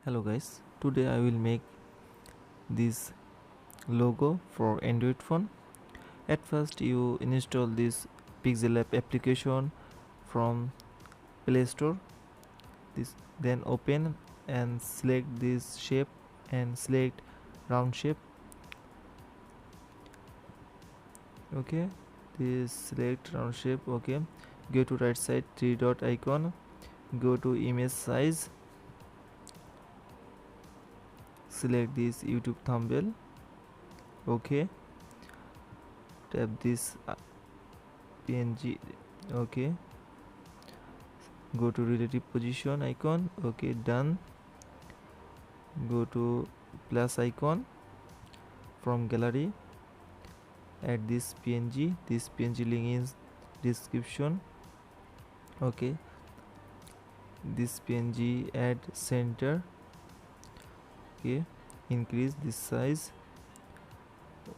Hello guys, today I will make this logo for Android phone. At first you install this Pixellab application from Play Store. Then open and select this shape and select round shape. Okay, this select round shape. Okay, go to right side 3 dot icon, go to image size, select this YouTube thumbnail. Okay, tap this PNG. Okay, go to relative position icon. Okay, done. Go to plus icon, from gallery add this PNG. This PNG link is description. Okay, this PNG add center. Okay, increase this size.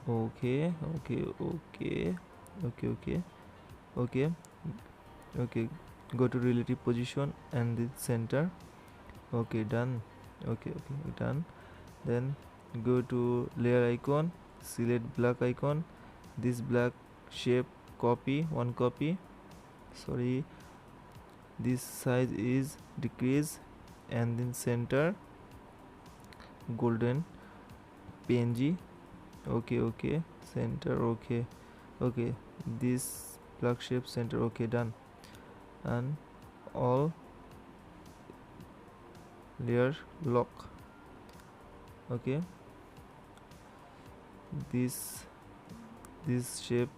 Okay, go to relative position and the center. Okay, done. Okay, done. Then go to layer icon, select black icon, this black shape copy, one copy. Sorry, this size is decrease, and then center golden PNG. Okay, center. Okay, this black shape center. Okay, done. And all layer lock. Okay, this shape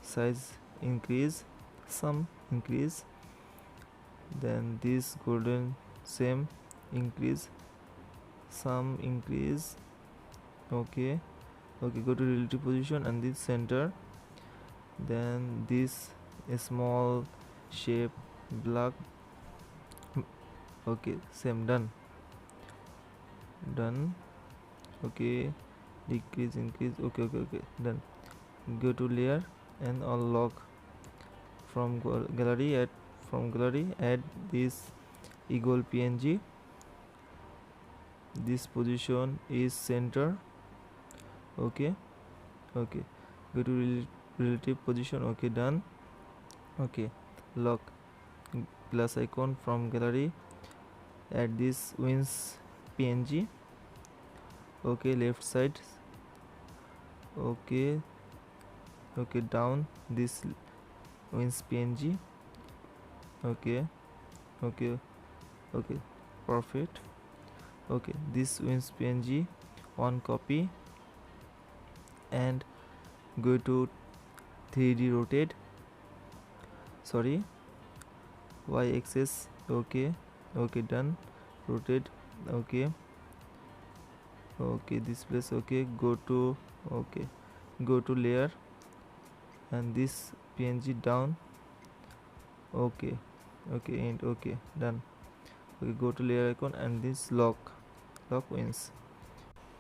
size increase, some increase, then this golden same increase, some increase. Okay, go to relative position and this center. Then this small shape black. Okay, same, done. Okay, decrease, increase. Okay, done. Go to layer and unlock from gallery. Add this eagle PNG. This position is center. Okay, go to relative position. Okay, done. Okay, lock plus icon from gallery, add this wings PNG. Okay, left side. Okay, down this wings PNG. Okay, perfect. Okay, this wings PNG, one copy, and go to 3D rotate. Sorry, y axis. Okay, done. Rotate. Okay, this place. Okay, go to layer and this PNG down. Okay, and okay, done. Okay, go to layer icon and this lock wins.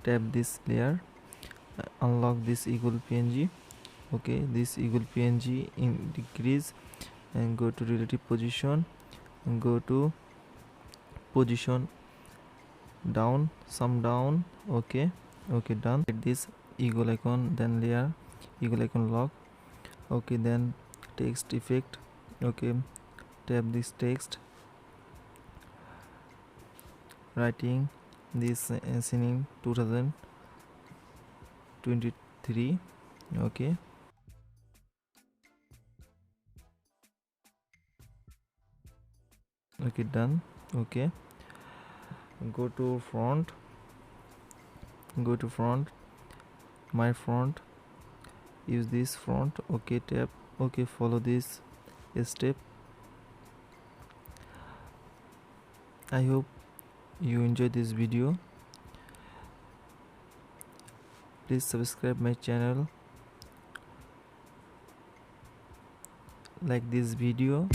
Tap this layer, unlock this eagle PNG. Okay, this eagle PNG in decrease, and go to relative position and go to position down, some down. Okay, done. Hit this eagle icon, then layer, eagle icon lock. Okay, then text effect. Okay, tap this text, writing this scene 2023. Okay, done. Okay, go to front, my front, use this front. Okay, tap. Okay, follow this step. I hope you enjoyed this video. Please subscribe my channel, like this video.